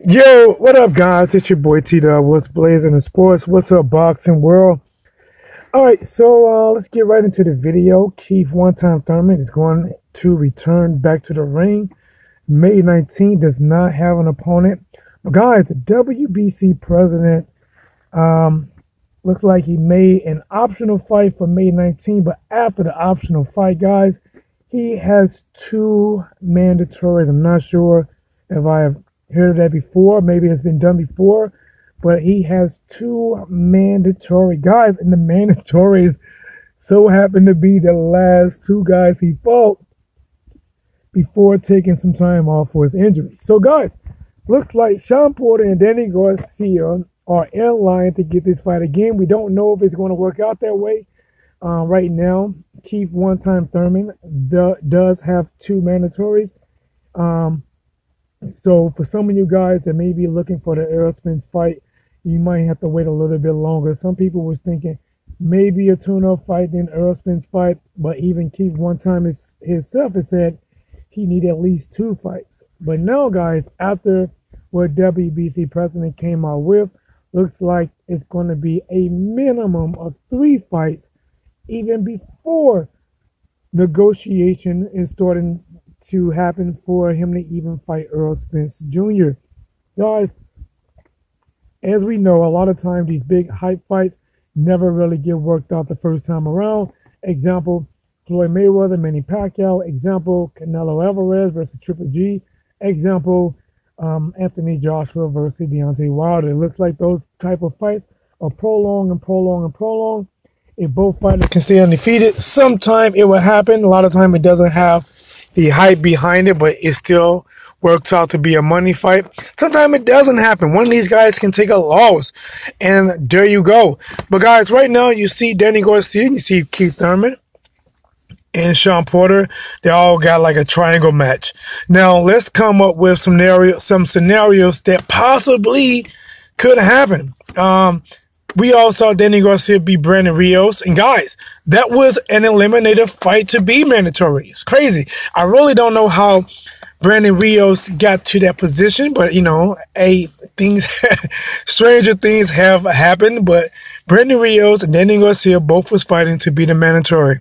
Yo, what up, guys? It's your boy T Dub. What's blazing in sports? What's up, boxing world? All right, so let's get right into the video. Keith One Time Thurman is going to return back to the ring. May 19th does not have an opponent. But guys, the WBC president looks like he made an optional fight for May 19th, but after the optional fight, guys, he has two mandatories. I'm not sure if I have heard of that before. Maybe it's been done before, but he has two mandatory guys, and the mandatories so happen to be the last two guys he fought before taking some time off for his injury. So, guys, looks like Shawn Porter and Danny Garcia are in line to get this fight again. We don't know if it's going to work out that way. Right now, Keith One Time Thurman does have two mandatories. So for some of you guys that may be looking for the Errol Spence fight, you might have to wait a little bit longer. Some people was thinking maybe a tune-up fight, then Errol Spence fight, but even Keith One Time himself has said he need at least two fights. But now, guys, after what WBC president came out with, looks like it's going to be a minimum of three fights, even before negotiation is starting to happen for him to even fight Errol Spence Jr. Guys, as we know, a lot of times these big hype fights never really get worked out the first time around. Example, Floyd Mayweather, Manny Pacquiao. Example, Canelo Alvarez versus Triple G. Example, Anthony Joshua versus Deontay Wilder. It looks like those type of fights are prolonged and prolonged and prolonged. If both fighters can stay undefeated, sometime it will happen. A lot of time it doesn't have the hype behind it, but it still works out to be a money fight. Sometimes it doesn't happen. One of these guys can take a loss, and there you go. But guys, right now you see Danny Garcia, you see Keith Thurman and Shawn Porter. They all got like a triangle match. Now let's come up with some scenarios that possibly could happen. We all saw Danny Garcia beat Brandon Rios. And guys, that was an eliminator fight to be mandatory. It's crazy. I really don't know how Brandon Rios got to that position, but you know, stranger things have happened. But Brandon Rios and Danny Garcia both was fighting to be the mandatory.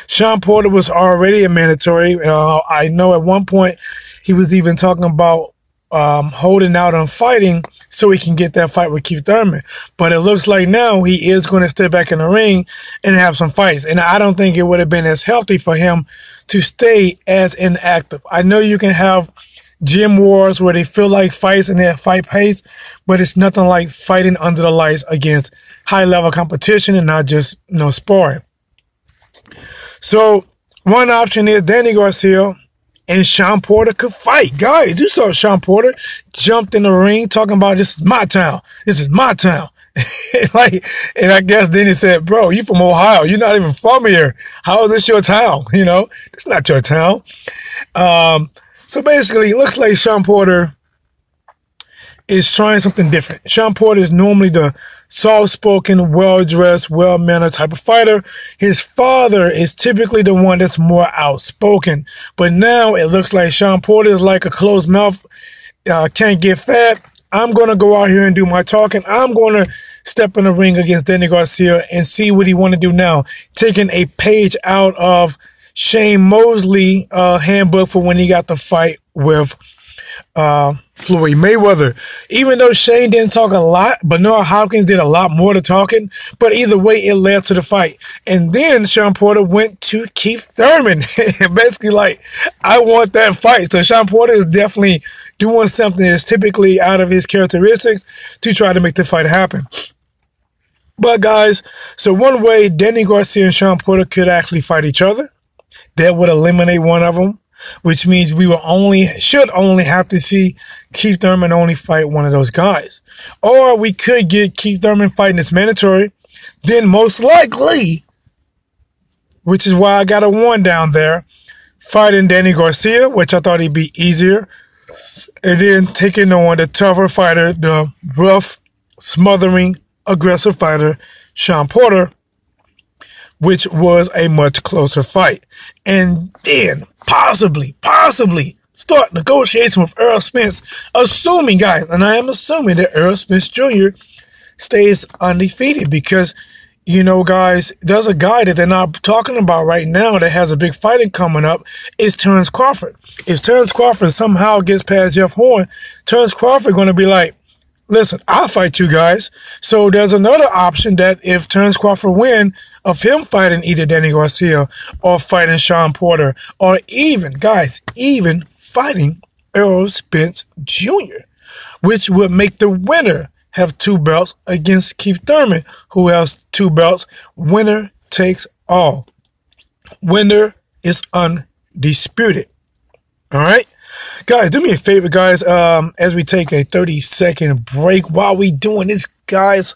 Shawn Porter was already a mandatory. I know at one point he was even talking about holding out on fighting so he can get that fight with Keith Thurman. But it looks like now he is going to step back in the ring and have some fights. And I don't think it would have been as healthy for him to stay as inactive. I know you can have gym wars where they feel like fights and they have fight pace, but it's nothing like fighting under the lights against high-level competition and not just, sparring. So one option is Danny Garcia and Shawn Porter could fight. Guys, you saw Shawn Porter jumped in the ring talking about this is my town. This is my town. And I guess then he said, bro, you from Ohio. You're not even from here. How is this your town? It's not your town. So basically it looks like Shawn Porter is trying something different. Shawn Porter is normally the soft-spoken, well-dressed, well-mannered type of fighter. His father is typically the one that's more outspoken. But now it looks like Shawn Porter is like a closed mouth, can't get fat. I'm going to go out here and do my talking. I'm going to step in the ring against Danny Garcia and see what he want to do now. Taking a page out of Shane Mosley's handbook for when he got the fight with Floyd Mayweather. Even though Shane didn't talk a lot, but Noah Hopkins did a lot more to talking. But either way, it led to the fight. And then Shawn Porter went to Keith Thurman. Basically like, I want that fight. So Shawn Porter is definitely doing something that's typically out of his characteristics to try to make the fight happen. But guys, so one way Danny Garcia and Shawn Porter could actually fight each other. That would eliminate one of them, which means we should only have to see Keith Thurman only fight one of those guys. Or we could get Keith Thurman fighting this mandatory. Then most likely, which is why I got a one down there, fighting Danny Garcia, which I thought he'd be easier. And then taking on the tougher fighter, the rough, smothering, aggressive fighter, Shawn Porter, which was a much closer fight. And then possibly, start negotiations with Errol Spence, assuming, guys, and I am assuming that Errol Spence Jr. stays undefeated because, you know, guys, there's a guy that they're not talking about right now that has a big fighting coming up. It's Terrence Crawford. If Terrence Crawford somehow gets past Jeff Horn, Terrence Crawford going to be like, listen, I'll fight you guys. So there's another option that if Terrence Crawford win, of him fighting either Danny Garcia or fighting Shawn Porter, or even, guys, even fighting Errol Spence Jr., which would make the winner have 2 belts against Keith Thurman, who has 2 belts. Winner takes all. Winner is undisputed. All right? Guys, do me a favor, guys, as we take a 30-second break while we doing this, guys,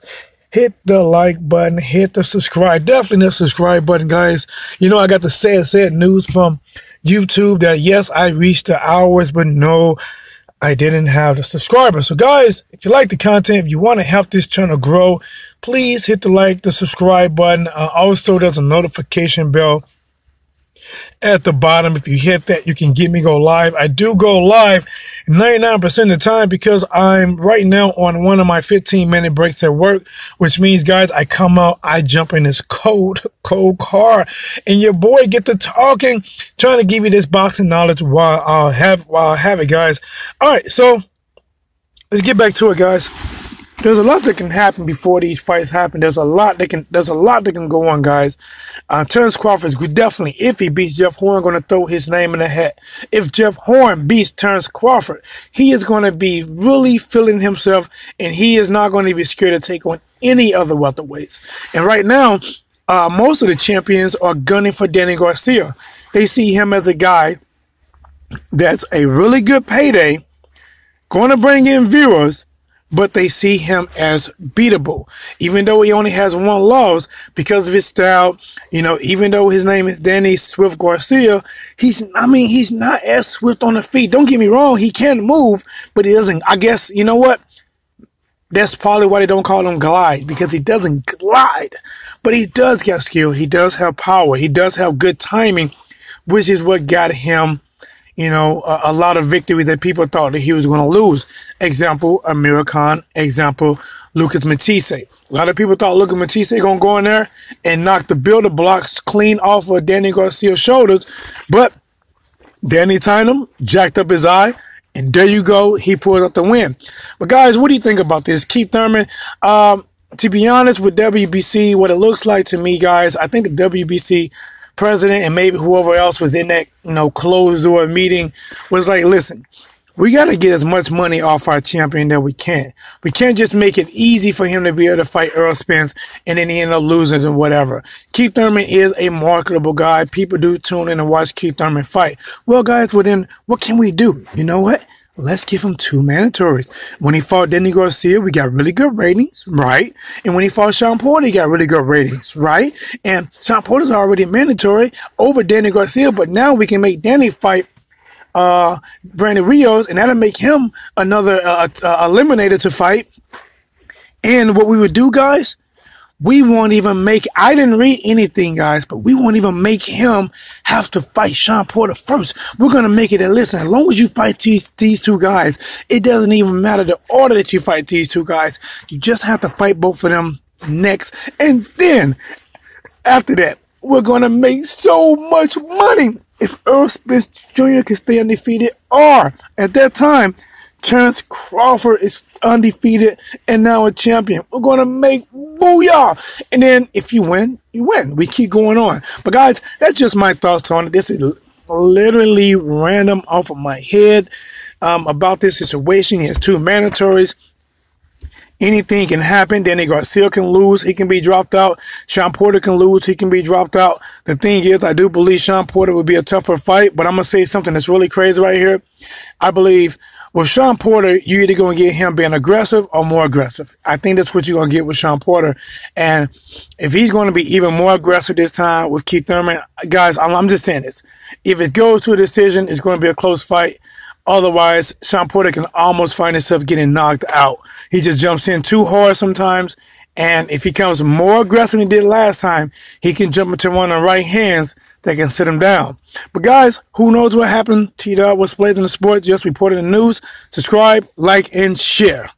hit the like button, hit the subscribe, definitely the subscribe button, guys. You know, I got the sad news from YouTube that, yes, I reached the hours, but no, I didn't have the subscribers. So, guys, if you like the content, if you want to help this channel grow, please hit the like, the subscribe button. Also, there's a notification bell at the bottom. If you hit that, you can get me go live. I do go live 99% of the time because I'm right now on one of my 15-minute breaks at work, which means, guys, I come out, I jump in this cold car, and your boy get to talking, trying to give you this boxing knowledge while I have it, guys. All right, so let's get back to it, guys. There's a lot that can happen before these fights happen. There's a lot that can go on, guys. Terrence Crawford is definitely, if he beats Jeff Horn, going to throw his name in the hat. If Jeff Horn beats Terrence Crawford, he is going to be really feeling himself, and he is not going to be scared to take on any other welterweights. And right now, most of the champions are gunning for Danny Garcia. They see him as a guy that's a really good payday, going to bring in viewers, but they see him as beatable. Even though he only has 1 loss because of his style, you know, even though his name is Danny Swift Garcia, he's not as swift on the feet. Don't get me wrong, he can move, but he doesn't. I guess, you know what? That's probably why they don't call him glide, because he doesn't glide. But he does get skill. He does have power. He does have good timing, which is what got him, you know, a lot of victories that people thought that he was going to lose. Example, Amir Khan. Example, Lucas Matisse. A lot of people thought Lucas Matisse going to go in there and knock the builder blocks clean off of Danny Garcia's shoulders. But Danny Tynum jacked up his eye, and there you go. He pulled out the win. But, guys, what do you think about this? Keith Thurman, to be honest, with WBC, what it looks like to me, guys, I think the WBC president and maybe whoever else was in that, you know, closed door meeting was like, listen, we got to get as much money off our champion that we can. We can't just make it easy for him to be able to fight Errol Spence and then he end up losing or whatever. Keith Thurman is a marketable guy. People do tune in and watch Keith Thurman fight. Well, guys, well then, what can we do? You know what? Let's give him 2 mandatories. When he fought Danny Garcia, we got really good ratings, right? And when he fought Shawn Porter, he got really good ratings, right? And Shawn Porter's already mandatory over Danny Garcia, but now we can make Danny fight Brandon Rios, and that'll make him another eliminator to fight. And what we would do, guys, we won't even make, I didn't read anything, guys, but we won't even make him have to fight Shawn Porter first. We're going to make it that, listen, as long as you fight these 2 guys, it doesn't even matter the order that you fight these 2 guys. You just have to fight both of them next. And then after that, we're going to make so much money if Errol Spence Jr. can stay undefeated, or at that time, Terrence Crawford is undefeated and now a champion. We're going to make booyah. And then if you win, you win. We keep going on. But, guys, that's just my thoughts on it. This is literally random off of my head about this situation. He has 2 mandatories. Anything can happen. Danny Garcia can lose. He can be dropped out. Shawn Porter can lose. He can be dropped out. The thing is, I do believe Shawn Porter would be a tougher fight, but I'm going to say something that's really crazy right here. I believe with Shawn Porter, you're either going to get him being aggressive or more aggressive. I think that's what you're going to get with Shawn Porter. And if he's going to be even more aggressive this time with Keith Thurman, guys, I'm just saying this. If it goes to a decision, it's going to be a close fight. Otherwise, Shawn Porter can almost find himself getting knocked out. He just jumps in too hard sometimes, And if he comes more aggressive than he did last time, he can jump into one of the right hands that can sit him down. But guys, who knows what happened? T-Dot, what's blazing the sport? Just reported in the news. Subscribe, like, and share.